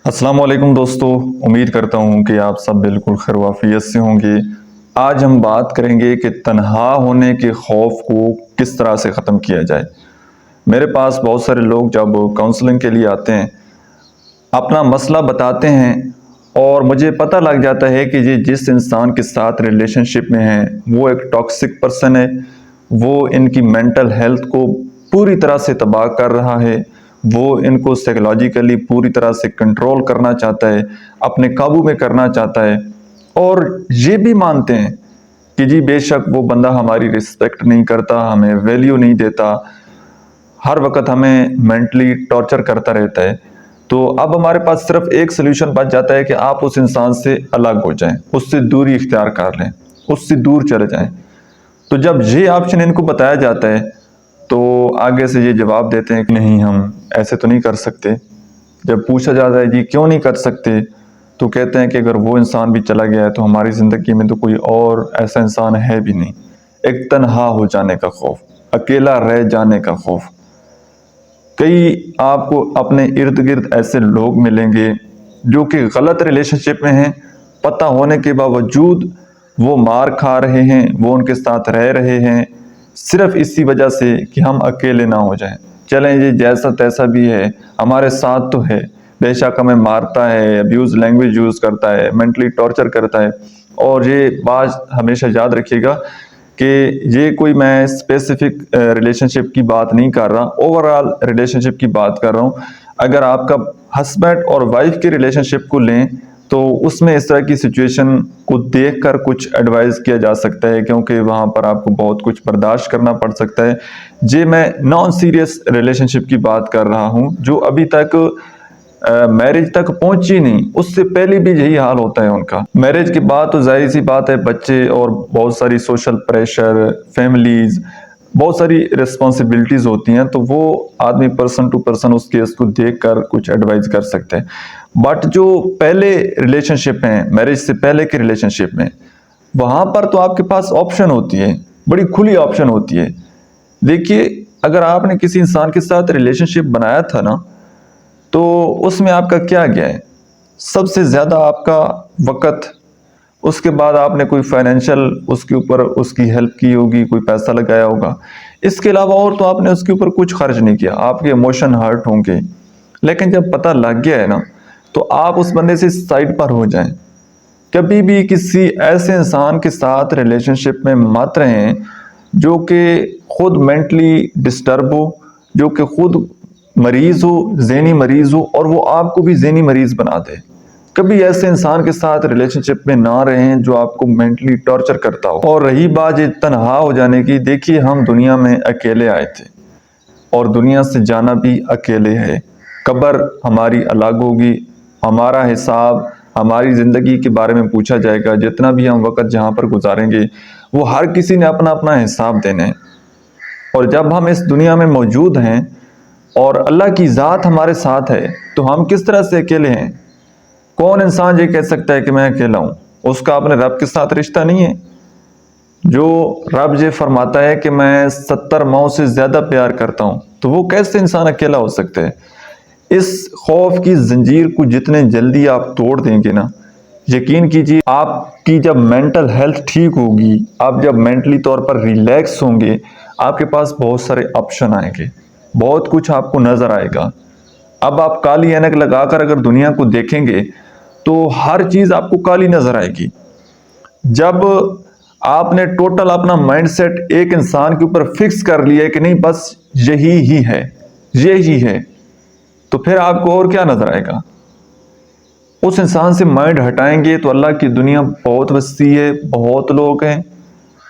السلام علیکم دوستو، امید کرتا ہوں کہ آپ سب بالکل خیر و عافیت سے ہوں گے۔ آج ہم بات کریں گے کہ تنہا ہونے کے خوف کو کس طرح سے ختم کیا جائے۔ میرے پاس بہت سارے لوگ جب کاؤنسلنگ کے لیے آتے ہیں، اپنا مسئلہ بتاتے ہیں اور مجھے پتہ لگ جاتا ہے کہ یہ جس انسان کے ساتھ ریلیشن شپ میں ہیں وہ ایک ٹاکسک پرسن ہے، وہ ان کی مینٹل ہیلتھ کو پوری طرح سے تباہ کر رہا ہے، وہ ان کو سائیکولوجیکلی پوری طرح سے کنٹرول کرنا چاہتا ہے، اپنے قابو میں کرنا چاہتا ہے، اور یہ بھی مانتے ہیں کہ جی بے شک وہ بندہ ہماری رسپیکٹ نہیں کرتا، ہمیں ویلیو نہیں دیتا، ہر وقت ہمیں مینٹلی ٹارچر کرتا رہتا ہے۔ تو اب ہمارے پاس صرف ایک سلوشن بچ جاتا ہے کہ آپ اس انسان سے الگ ہو جائیں، اس سے دوری اختیار کر لیں، اس سے دور چلے جائیں۔ تو جب یہ آپشن ان کو بتایا جاتا ہے تو آگے سے یہ جواب دیتے ہیں کہ نہیں، ہم ایسے تو نہیں کر سکتے۔ جب پوچھا جاتا ہے جی کیوں نہیں کر سکتے، تو کہتے ہیں کہ اگر وہ انسان بھی چلا گیا ہے تو ہماری زندگی میں تو کوئی اور ایسا انسان ہے بھی نہیں۔ ایک تنہا ہو جانے کا خوف، اکیلا رہ جانے کا خوف۔ کئی آپ کو اپنے ارد گرد ایسے لوگ ملیں گے جو کہ غلط ریلیشن شپ میں ہیں، پتہ ہونے کے باوجود وہ مار کھا رہے ہیں، وہ ان کے ساتھ رہ رہے ہیں، صرف اسی وجہ سے کہ ہم اکیلے نہ ہو جائیں۔ چلیں یہ جیسا تیسا بھی ہے، ہمارے ساتھ تو ہے، بے شک ہمیں مارتا ہے، ابیوز لینگویج یوز کرتا ہے، مینٹلی ٹارچر کرتا ہے۔ اور یہ بات ہمیشہ یاد رکھیے گا کہ یہ کوئی میں اسپیسیفک ریلیشن شپ کی بات نہیں کر رہا، اوورآل ریلیشن شپ کی بات کر رہا ہوں۔ اگر آپ کا ہسبینڈ اور وائف کی ریلیشن شپ کو لیں تو اس میں اس طرح کی سچویشن کو دیکھ کر کچھ ایڈوائز کیا جا سکتا ہے، کیونکہ وہاں پر آپ کو بہت کچھ برداشت کرنا پڑ سکتا ہے۔ جی میں نان سیریس ریلیشن شپ کی بات کر رہا ہوں جو ابھی تک میرج تک پہنچی نہیں، اس سے پہلے بھی یہی حال ہوتا ہے ان کا۔ میرج کے بعد تو ظاہر سی بات ہے، بچے اور بہت ساری سوشل پریشر، فیملیز، بہت ساری ریسپانسبلٹیز ہوتی ہیں، تو وہ آدمی پرسن ٹو پرسن اس کیس کو دیکھ کر کچھ ایڈوائز کر سکتے ہیں۔ بٹ جو پہلے ریلیشن شپ ہیں، میرج سے پہلے کے ریلیشن شپ میں، وہاں پر تو آپ کے پاس آپشن ہوتی ہے، بڑی کھلی آپشن ہوتی ہے۔ دیکھیے اگر آپ نے کسی انسان کے ساتھ ریلیشن شپ بنایا تھا نا، تو اس میں آپ کا کیا گیا ہے؟ سب سے زیادہ آپ کا وقت، اس کے بعد آپ نے کوئی فائنینشیل اس کے اوپر اس کی ہیلپ کی ہوگی، کوئی پیسہ لگایا ہوگا، اس کے علاوہ اور تو آپ نے اس کے اوپر کچھ خرچ نہیں کیا۔ آپ کے ایموشن ہرٹ ہوں گے، لیکن جب پتہ لگ گیا ہے نا تو آپ اس بندے سے سائڈ پر ہو جائیں۔ کبھی بھی کسی ایسے انسان کے ساتھ ریلیشن شپ میں مت رہیں جو کہ خود مینٹلی ڈسٹرب ہو، جو کہ خود مریض ہو، ذہنی مریض ہو، اور وہ آپ کو بھی ذہنی مریض بنا دے۔ کبھی ایسے انسان کے ساتھ ریلیشن شپ میں نہ رہیں جو آپ کو مینٹلی ٹارچر کرتا ہو۔ اور رہی بات یہ تنہا ہو جانے کی، دیکھیے ہم دنیا میں اکیلے آئے تھے اور دنیا سے جانا بھی اکیلے ہے۔ قبر ہماری الگ ہوگی، ہمارا حساب ہماری زندگی کے بارے میں پوچھا جائے گا، جتنا بھی ہم وقت جہاں پر گزاریں گے وہ ہر کسی نے اپنا اپنا حساب دینا ہے۔ اور جب ہم اس دنیا میں موجود ہیں اور اللہ کی ذات ہمارے ساتھ ہے تو ہم کس طرح سے اکیلے ہیں؟ کون انسان یہ کہہ سکتا ہے کہ میں اکیلا ہوں؟ اس کا اپنے رب کے ساتھ رشتہ نہیں ہے۔ جو رب یہ فرماتا ہے کہ میں 70 ماؤں سے زیادہ پیار کرتا ہوں، تو وہ کیسے انسان اکیلا ہو سکتا ہے؟ اس خوف کی زنجیر کو جتنے جلدی آپ توڑ دیں گے نا، یقین کیجیے آپ کی جب مینٹل ہیلتھ ٹھیک ہوگی، آپ جب مینٹلی طور پر ریلیکس ہوں گے، آپ کے پاس بہت سارے آپشن آئیں گے، بہت کچھ آپ کو نظر آئے گا۔ اب آپ کالی اینک لگا کر اگر دنیا کو دیکھیں گے تو ہر چیز آپ کو کالی نظر آئے گی۔ جب آپ نے ٹوٹل اپنا مائنڈ سیٹ ایک انسان کے اوپر فکس کر لیا ہے کہ نہیں بس یہی ہی ہے، یہی ہے، تو پھر آپ کو اور کیا نظر آئے گا؟ اس انسان سے مائنڈ ہٹائیں گے تو اللہ کی دنیا بہت وسیع ہے، بہت لوگ ہیں،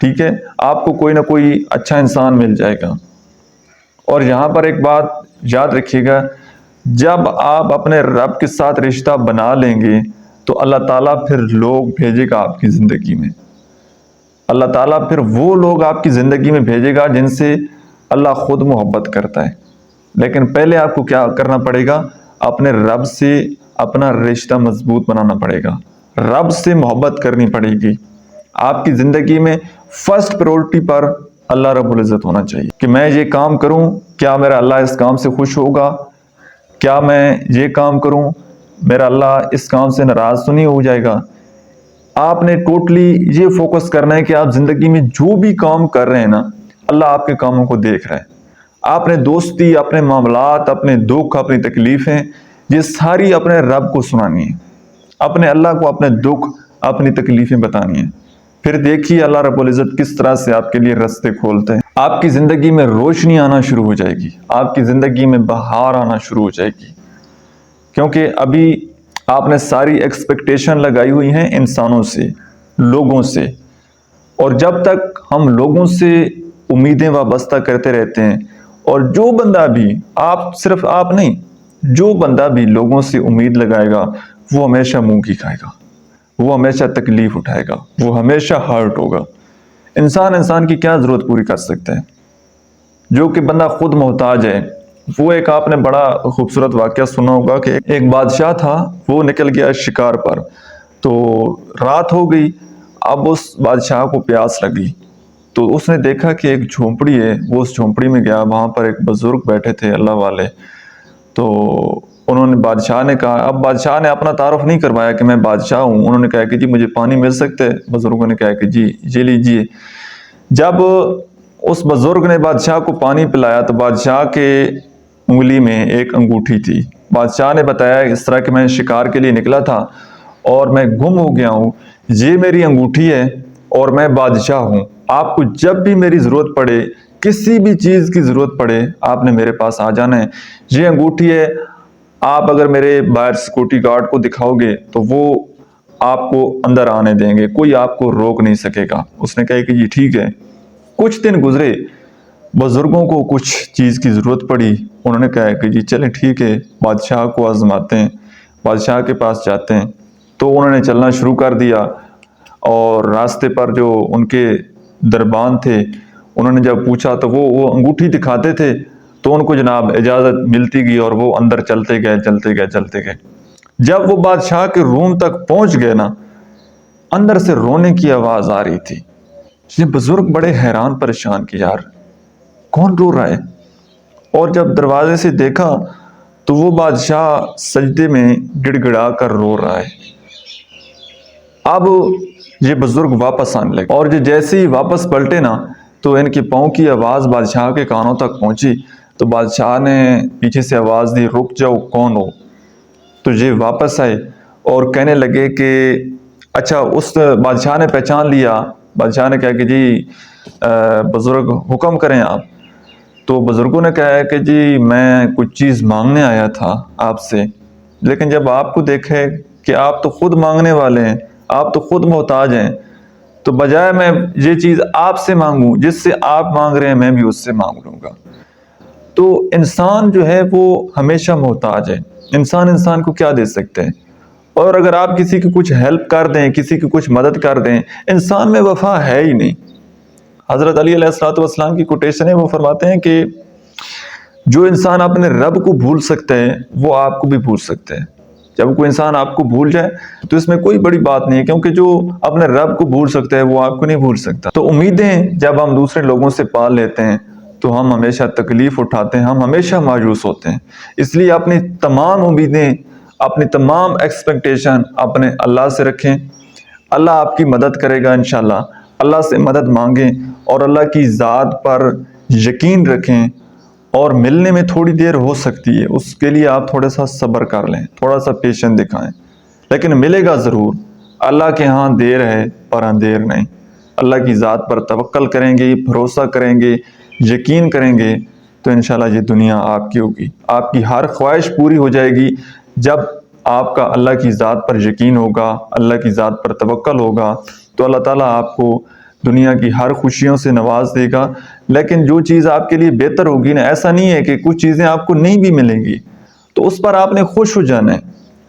ٹھیک ہے، آپ کو کوئی نہ کوئی اچھا انسان مل جائے گا۔ اور یہاں پر ایک بات یاد رکھیے گا، جب آپ اپنے رب کے ساتھ رشتہ بنا لیں گے تو اللہ تعالیٰ پھر لوگ بھیجے گا آپ کی زندگی میں۔ اللہ تعالیٰ پھر وہ لوگ آپ کی زندگی میں بھیجے گا جن سے اللہ خود محبت کرتا ہے۔ لیکن پہلے آپ کو کیا کرنا پڑے گا؟ اپنے رب سے اپنا رشتہ مضبوط بنانا پڑے گا، رب سے محبت کرنی پڑے گی۔ آپ کی زندگی میں فرسٹ پریورٹی پر اللہ رب العزت ہونا چاہیے کہ میں یہ کام کروں، کیا میرا اللہ اس کام سے خوش ہوگا؟ کیا میں یہ کام کروں میرا اللہ اس کام سے ناراض تو نہیں ہو جائے گا. آپ نے ٹوٹلی یہ فوکس کرنا ہے کہ آپ زندگی میں جو بھی کام کر رہے ہیں نا، اللہ آپ کے کاموں کو دیکھ رہا ہے. آپ نے دوستی، اپنے معاملات، اپنے دکھ، اپنی تکلیفیں، یہ ساری اپنے رب کو سنانی ہے. اپنے اللہ کو اپنے دکھ، اپنی تکلیفیں بتانی ہیں. پھر دیکھیے اللہ رب العزت کس طرح سے آپ کے لیے راستے کھولتے ہیں. آپ کی زندگی میں روشنی آنا شروع ہو جائے گی، آپ کی زندگی میں بہار آنا شروع ہو جائے گی. کیونکہ ابھی آپ نے ساری ایکسپیکٹیشن لگائی ہوئی ہیں انسانوں سے، لوگوں سے. اور جب تک ہم لوگوں سے امیدیں وابستہ کرتے رہتے ہیں، اور جو بندہ بھی، آپ صرف آپ نہیں، جو بندہ بھی لوگوں سے امید لگائے گا وہ ہمیشہ منہ کی کھائے گا، وہ ہمیشہ تکلیف اٹھائے گا، وہ ہمیشہ ہرٹ ہوگا. انسان کی کیا ضرورت پوری کر سکتا ہے؟ جو کہ بندہ خود محتاج ہے. وہ ایک آپ نے بڑا خوبصورت واقعہ سنا ہوگا کہ ایک بادشاہ تھا، وہ نکل گیا شکار پر، تو رات ہو گئی. اب اس بادشاہ کو پیاس لگی تو اس نے دیکھا کہ ایک جھونپڑی ہے. وہ اس جھونپڑی میں گیا، وہاں پر ایک بزرگ بیٹھے تھے اللہ والے. تو انہوں نے بادشاہ نے کہا، اب بادشاہ نے اپنا تعارف نہیں کروایا کہ میں بادشاہ ہوں. انہوں نے کہا کہ جی مجھے پانی مل سکتا ہے؟ بزرگوں نے کہا کہ جی یہ لیجیے. جب اس بزرگ نے بادشاہ کو پانی پلایا تو بادشاہ کے انگلی میں ایک انگوٹھی تھی. بادشاہ نے بتایا اس طرح کہ میں شکار کے لیے نکلا تھا اور میں گم ہو گیا ہوں، یہ میری انگوٹھی ہے اور میں بادشاہ ہوں. آپ کو جب بھی میری ضرورت پڑے، کسی بھی چیز کی ضرورت پڑے، آپ نے میرے پاس آ جانا ہے. یہ انگوٹھی ہے، آپ اگر میرے باہر سیکورٹی گارڈ کو دکھاؤ گے تو وہ آپ کو اندر آنے دیں گے، کوئی آپ کو روک نہیں سکے گا. اس نے کہا کہ جی ٹھیک ہے. کچھ دن گزرے، بزرگوں کو کچھ چیز کی ضرورت پڑی. انہوں نے کہا کہ جی چلیں ٹھیک ہے، بادشاہ کو آزماتے ہیں، بادشاہ کے پاس جاتے ہیں. تو انہوں نے چلنا شروع کر دیا، اور راستے پر جو ان کے دربان تھے انہوں نے جب پوچھا تو وہ انگوٹھی دکھاتے تھے تو ان کو جناب اجازت ملتی گئی، اور وہ اندر چلتے گئے. جب وہ بادشاہ کے روم تک پہنچ گئے نا، اندر سے رونے کی آواز آ رہی تھی. یہ بزرگ بڑے حیران پریشان کہ یار کون رو رہا ہے. اور جب دروازے سے دیکھا تو وہ بادشاہ سجدے میں گڑ گڑا کر رو رہا ہے. اب یہ بزرگ واپس آنے لگے، اور جیسے ہی واپس پلٹے نا تو ان کے پاؤں کی آواز بادشاہ کے کانوں تک پہنچی. تو بادشاہ نے پیچھے سے آواز دی، رک جاؤ، کون ہو؟ تو یہ واپس آئے اور کہنے لگے کہ اچھا، اس بادشاہ نے پہچان لیا. بادشاہ نے کہا کہ جی بزرگ حکم کریں آپ. تو بزرگوں نے کہا کہ جی میں کچھ چیز مانگنے آیا تھا آپ سے، لیکن جب آپ کو دیکھے کہ آپ تو خود مانگنے والے ہیں، آپ تو خود محتاج ہیں، تو بجائے میں یہ چیز آپ سے مانگوں جس سے آپ مانگ رہے ہیں، میں بھی اس سے مانگ لوں گا. تو انسان جو ہے وہ ہمیشہ محتاج ہے. انسان کو کیا دے سکتے ہیں؟ اور اگر آپ کسی کی کچھ ہیلپ کر دیں، کسی کی کچھ مدد کر دیں، انسان میں وفا ہے ہی نہیں. حضرت علی علیہ السلام کی کوٹیشن ہے، وہ فرماتے ہیں کہ جو انسان اپنے رب کو بھول سکتے ہیں وہ آپ کو بھی بھول سکتے ہیں. جب کوئی انسان آپ کو بھول جائے تو اس میں کوئی بڑی بات نہیں ہے، کیونکہ جو اپنے رب کو بھول سکتا ہے وہ آپ کو نہیں بھول سکتا. تو امیدیں جب ہم دوسرے لوگوں سے پال لیتے ہیں تو ہم ہمیشہ تکلیف اٹھاتے ہیں، ہم ہمیشہ مایوس ہوتے ہیں. اس لیے اپنی تمام امیدیں، اپنی تمام ایکسپیکٹیشن اپنے اللہ سے رکھیں. اللہ آپ کی مدد کرے گا انشاءاللہ. اللہ سے مدد مانگیں اور اللہ کی ذات پر یقین رکھیں. اور ملنے میں تھوڑی دیر ہو سکتی ہے، اس کے لیے آپ تھوڑا سا صبر کر لیں، تھوڑا سا پیشن دکھائیں، لیکن ملے گا ضرور. اللہ کے ہاں دیر ہے پر اندیر نہیں. اللہ کی ذات پر توکل کریں گے، بھروسہ کریں گے، یقین کریں گے تو انشاءاللہ یہ دنیا آپ کی ہوگی. آپ کی ہر خواہش پوری ہو جائے گی جب آپ کا اللہ کی ذات پر یقین ہوگا، اللہ کی ذات پر توکل ہوگا. تو اللہ تعالیٰ آپ کو دنیا کی ہر خوشیوں سے نواز دے گا. لیکن جو چیز آپ کے لیے بہتر ہوگی نا، ایسا نہیں ہے کہ کچھ چیزیں آپ کو نہیں بھی ملیں گی تو اس پر آپ نے خوش ہو جانا ہے.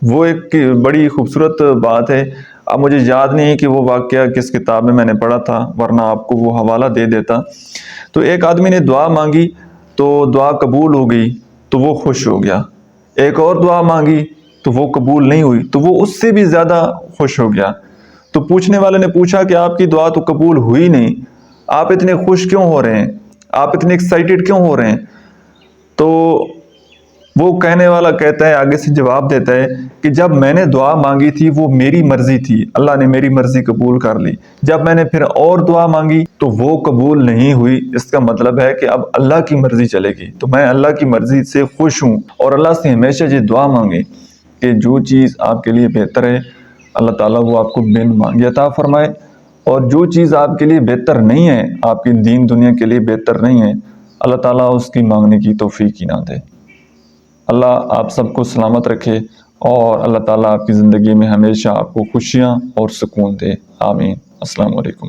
وہ ایک بڑی خوبصورت بات ہے. اب مجھے یاد نہیں ہے کہ وہ واقعہ کس کتاب میں نے پڑھا تھا، ورنہ آپ کو وہ حوالہ دے دیتا. تو ایک آدمی نے دعا مانگی تو دعا قبول ہو گئی تو وہ خوش ہو گیا. ایک اور دعا مانگی تو وہ قبول نہیں ہوئی تو وہ اس سے بھی زیادہ خوش ہو گیا. تو پوچھنے والے نے پوچھا کہ آپ کی دعا تو قبول ہوئی نہیں، آپ اتنے خوش کیوں ہو رہے ہیں، آپ اتنے ایکسائٹڈ کیوں ہو رہے ہیں؟ تو وہ کہنے والا کہتا ہے، آگے سے جواب دیتا ہے کہ جب میں نے دعا مانگی تھی وہ میری مرضی تھی، اللہ نے میری مرضی قبول کر لی، جب میں نے پھر اور دعا مانگی تو وہ قبول نہیں ہوئی، اس کا مطلب ہے کہ اب اللہ کی مرضی چلے گی، تو میں اللہ کی مرضی سے خوش ہوں۔ اور اللہ سے ہمیشہ یہ دعا مانگے کہ جو چیز آپ کے لیے بہتر ہے اللہ تعالیٰ وہ آپ کو بن مانگے عطا فرمائے، اور جو چیز آپ کے لیے بہتر نہیں ہے، آپ کی دین دنیا کے لیے بہتر نہیں ہے، اللہ تعالیٰ اس کی مانگنے کی توفیق ہی نہ دے۔ اللہ آپ سب کو سلامت رکھے، اور اللہ تعالیٰ آپ کی زندگی میں ہمیشہ آپ کو خوشیاں اور سکون دے، آمین۔ السلام علیکم۔